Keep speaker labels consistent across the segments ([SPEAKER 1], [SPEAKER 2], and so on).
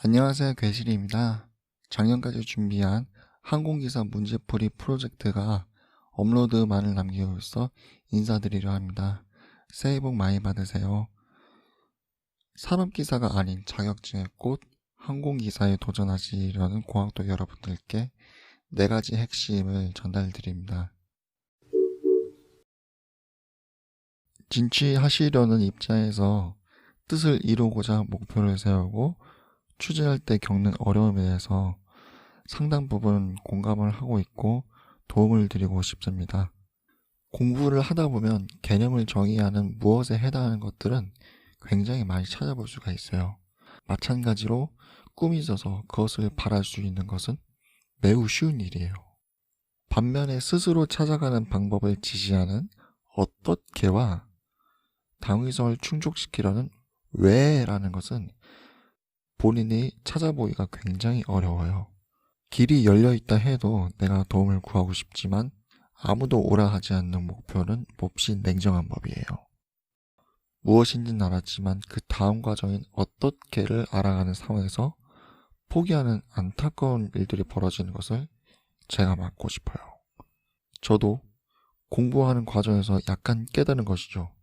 [SPEAKER 1] 안녕하세요, 괴실입니다. 작년까지 준비한 항공기사 문제풀이 프로젝트가 업로드만을 남기고 있어 인사드리려 합니다. 새해 복 많이 받으세요. 산업기사가 아닌 자격증의 꽃 항공기사에 도전하시려는 공학도 여러분들께 4가지 핵심을 전달드립니다. 진취하시려는 입장에서 뜻을 이루고자 목표를 세우고 추진할 때 겪는 어려움에 대해서 상당 부분 공감을 하고 있고 도움을 드리고 싶습니다. 공부를 하다 보면 개념을 정의하는 무엇에 해당하는 것들은 굉장히 많이 찾아볼 수가 있어요. 마찬가지로 꿈이 있어서 그것을 바랄 수 있는 것은 매우 쉬운 일이에요. 반면에 스스로 찾아가는 방법을 지시하는 어떻게와 당위성을 충족시키려는 왜라는 것은 본인이 찾아보기가 굉장히 어려워요. 길이 열려있다 해도 내가 도움을 구하고 싶지만 아무도 오라 하지 않는 목표는 몹시 냉정한 법이에요. 무엇인지는 알았지만 그 다음 과정인 어떻게를 알아가는 상황에서 포기하는 안타까운 일들이 벌어지는 것을 제가 막고 싶어요. 저도 공부하는 과정에서 약간 깨달은 것이죠.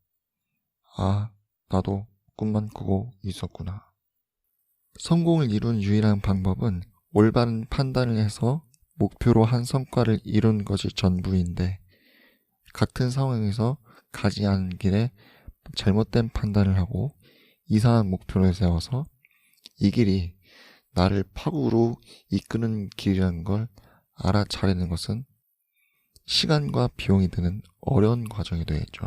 [SPEAKER 1] 아, 나도 꿈만 꾸고 있었구나. 성공을 이룬 유일한 방법은 올바른 판단을 해서 목표로 한 성과를 이룬 것이 전부인데, 같은 상황에서 가지 않은 길에 잘못된 판단을 하고 이상한 목표를 세워서 이 길이 나를 파국으로 이끄는 길이라는 걸 알아차리는 것은 시간과 비용이 드는 어려운 과정이 되겠죠.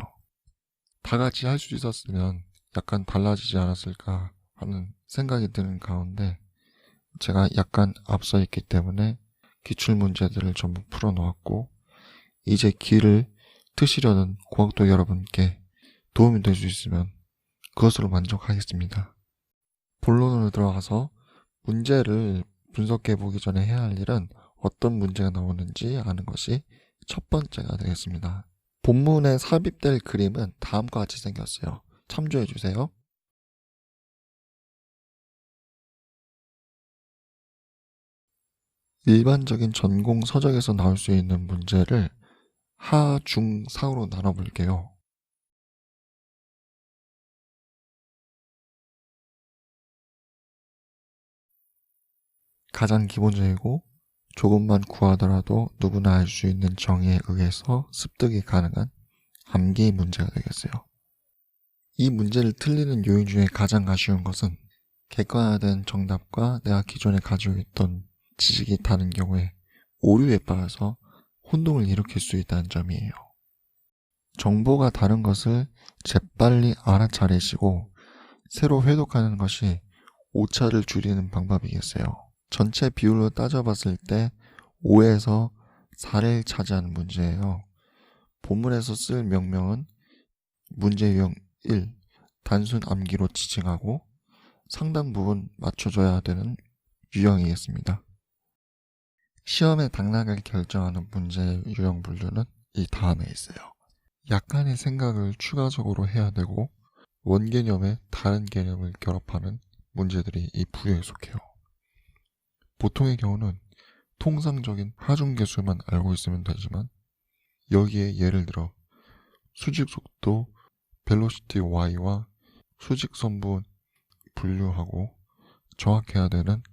[SPEAKER 1] 다 같이 할 수 있었으면 약간 달라지지 않았을까 하는 생각이 드는 가운데 제가 약간 앞서 있기 때문에 기출문제들을 전부 풀어놓았고 이제 길을 트시려는 공학도 여러분께 도움이 될 수 있으면 그것으로 만족하겠습니다. 본론으로 들어가서 문제를 분석해 보기 전에 해야 할 일은 어떤 문제가 나오는지 아는 것이 첫 번째가 되겠습니다. 본문에 삽입될 그림은 다음과 같이 생겼어요. 참조해 주세요. 일반적인 전공 서적에서 나올 수 있는 문제를 하, 중, 상으로 나눠볼게요. 가장 기본적이고 조금만 구하더라도 누구나 알 수 있는 정의에 의해서 습득이 가능한 암기 문제가 되겠어요. 이 문제를 틀리는 요인 중에 가장 아쉬운 것은 객관화된 정답과 내가 기존에 가지고 있던 지식이 다른 경우에 오류에 빠져서 혼동을 일으킬 수 있다는 점이에요. 정보가 다른 것을 재빨리 알아차리시고 새로 회독하는 것이 오차를 줄이는 방법이겠어요. 전체 비율로 따져봤을 때 5에서 4를 차지하는 문제예요. 본문에서 쓸 명명은 문제 유형 1, 단순 암기로 지칭하고 상당 부분 맞춰줘야 되는 유형이겠습니다. 시험의 당락을 결정하는 문제의 유형 분류는 이 다음에 있어요. 약간의 생각을 추가적으로 해야 되고 원개념에 다른 개념을 결합하는 문제들이 이 부류에 속해요. 보통의 경우는 통상적인 하중계수만 알고 있으면 되지만 여기에 예를 들어 수직속도 벨로시티 y와 수직선분 분류하고 정확해야 되는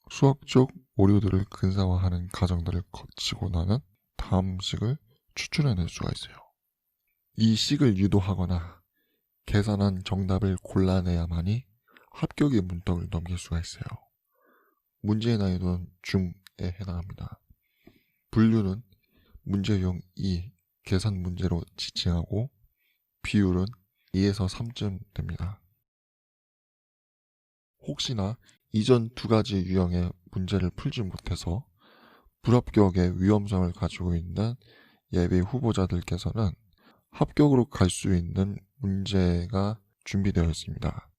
[SPEAKER 1] 수학적 오류들을 근사화하는 과정들을 거치고 나면 다음 식을 추출해낼 수가 있어요. 이 식을 유도하거나 계산한 정답을 골라내야만이 합격의 문턱을 넘길 수가 있어요. 문제의 난이도는 중에 해당합니다. 분류는 문제 유형 2, 계산 문제로 지칭하고 비율은 2에서 3쯤 됩니다. 혹시나 이전 2가지 유형의 문제를 풀지 못해서 불합격의 위험성을 가지고 있는 예비 후보자들께서는 합격으로 갈 수 있는 문제가 준비되어 있습니다.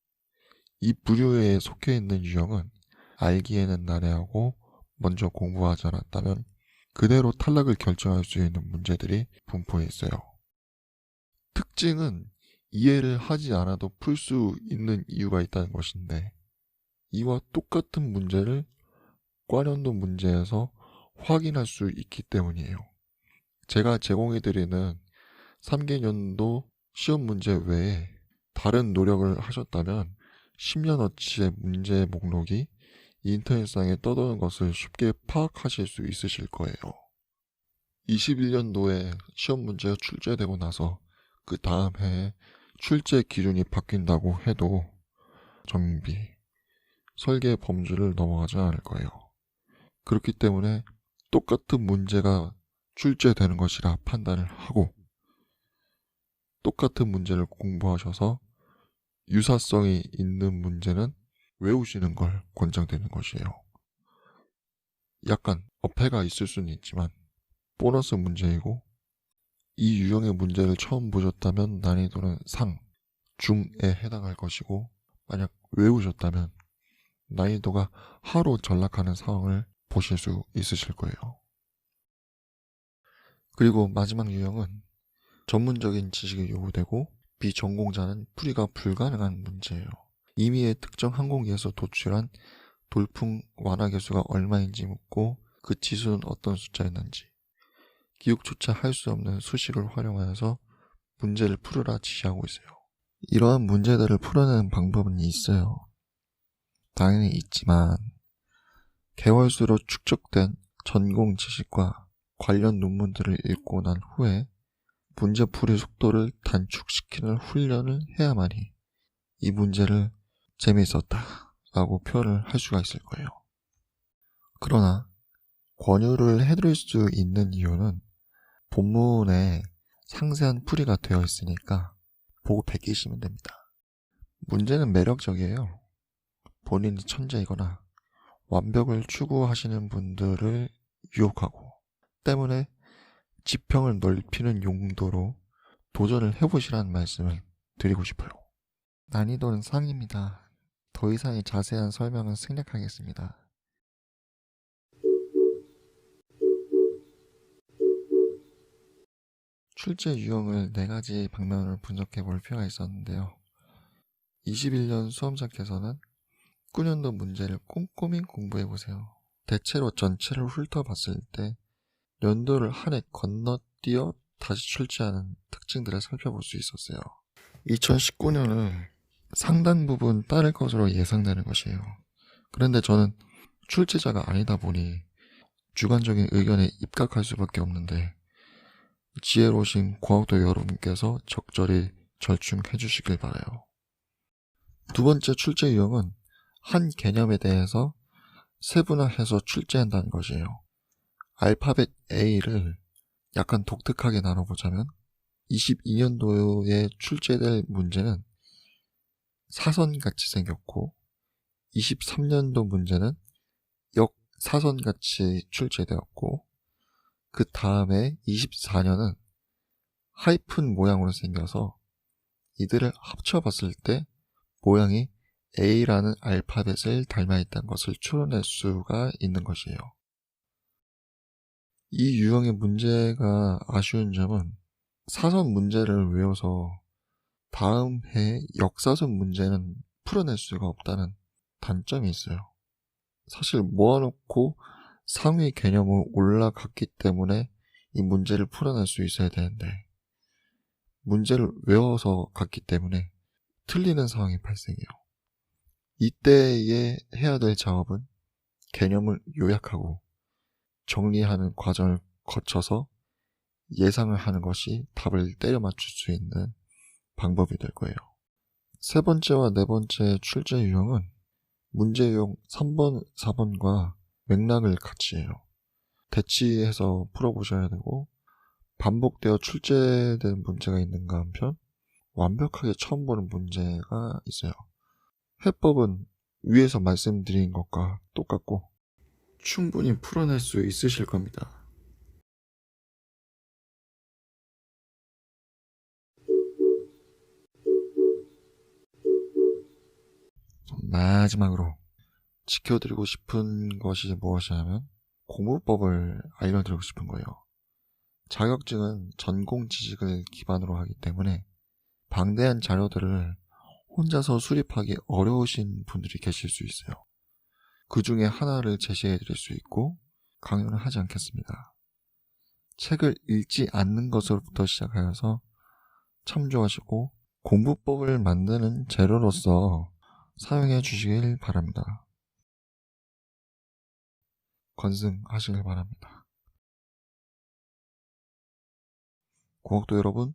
[SPEAKER 1] 이 부류에 속해 있는 유형은 알기에는 난해하고 먼저 공부하지 않았다면 그대로 탈락을 결정할 수 있는 문제들이 분포해 있어요. 특징은 이해를 하지 않아도 풀 수 있는 이유가 있다는 것인데 이와 똑같은 문제를 과년도 문제에서 확인할 수 있기 때문이에요. 제가 제공해드리는 3개년도 시험 문제 외에 다른 노력을 하셨다면 10년어치의 문제 목록이 인터넷상에 떠도는 것을 쉽게 파악하실 수 있으실 거예요. 21년도에 시험 문제가 출제되고 나서 그 다음 해에 출제 기준이 바뀐다고 해도 정비, 설계 범주를 넘어가지 않을 거예요. 그렇기 때문에 똑같은 문제가 출제되는 것이라 판단을 하고 똑같은 문제를 공부하셔서 유사성이 있는 문제는 외우시는 걸 권장되는 것이에요. 약간 어폐가 있을 수는 있지만 보너스 문제이고 이 유형의 문제를 처음 보셨다면 난이도는 상, 중에 해당할 것이고 만약 외우셨다면 난이도가 하로 전락하는 상황을 보실 수 있으실 거예요. 그리고 마지막 유형은 전문적인 지식이 요구되고 비전공자는 풀이가 불가능한 문제예요. 임의의 특정 항공기에서 도출한 돌풍 완화 계수가 얼마인지 묻고 그 지수는 어떤 숫자였는지 기억조차 할 수 없는 수식을 활용하여서 문제를 풀으라 지시하고 있어요. 이러한 문제들을 풀어내는 방법은 있어요. 당연히 있지만 개월수로 축적된 전공 지식과 관련 논문들을 읽고 난 후에 문제풀이 속도를 단축시키는 훈련을 해야만이 이 문제를 재미있었다 라고 표현을 할 수가 있을 거예요. 그러나 권유를 해드릴 수 있는 이유는 본문에 상세한 풀이가 되어 있으니까 보고 베끼시면 됩니다. 문제는 매력적이에요. 본인이 천재이거나 완벽을 추구하시는 분들을 유혹하고 때문에 지평을 넓히는 용도로 도전을 해보시라는 말씀을 드리고 싶어요. 난이도는 상입니다. 더 이상의 자세한 설명은 생략하겠습니다. 출제 유형을 4가지 방면으로 분석해 볼 필요가 있었는데요. 21년 수험자께서는 9년도 문제를 꼼꼼히 공부해 보세요. 대체로 전체를 훑어봤을 때 연도를 한 해 건너뛰어 다시 출제하는 특징들을 살펴볼 수 있었어요. 2019년을 상당 부분 따를 것으로 예상되는 것이에요. 그런데 저는 출제자가 아니다 보니 주관적인 의견에 입각할 수밖에 없는데 지혜로우신 고학도 여러분께서 적절히 절충해 주시길 바라요. 두 번째 출제 유형은 한 개념에 대해서 세분화해서 출제한다는 것이에요. 알파벳 A를 약간 독특하게 나눠보자면 22년도에 출제될 문제는 사선같이 생겼고 23년도 문제는 역사선같이 출제되었고 그 다음에 24년은 하이픈 모양으로 생겨서 이들을 합쳐봤을 때 모양이 A라는 알파벳을 닮아있다는 것을 추론할 수가 있는 것이에요. 이 유형의 문제가 아쉬운 점은 사선 문제를 외워서 다음 해 역사선 문제는 풀어낼 수가 없다는 단점이 있어요. 사실 모아놓고 상위 개념으로 올라갔기 때문에 이 문제를 풀어낼 수 있어야 되는데 문제를 외워서 갔기 때문에 틀리는 상황이 발생해요. 이때에 해야 될 작업은 개념을 요약하고 정리하는 과정을 거쳐서 예상을 하는 것이 답을 때려 맞출 수 있는 방법이 될 거예요. 세 번째와 네 번째 출제 유형은 문제 유형 3번, 4번과 맥락을 같이 해요. 대치해서 풀어보셔야 되고 반복되어 출제된 문제가 있는가 한편 완벽하게 처음 보는 문제가 있어요. 해법은 위에서 말씀드린 것과 똑같고 충분히 풀어낼 수 있으실 겁니다. 마지막으로 지켜드리고 싶은 것이 무엇이냐면 공부법을 알려드리고 싶은 거예요. 자격증은 전공 지식을 기반으로 하기 때문에 방대한 자료들을 혼자서 수립하기 어려우신 분들이 계실 수 있어요. 그 중에 하나를 제시해 드릴 수 있고 강요는 하지 않겠습니다. 책을 읽지 않는 것으로부터 시작하여서 참조하시고 공부법을 만드는 재료로서 사용해 주시길 바랍니다. 건승하시길 바랍니다. 고학도 여러분,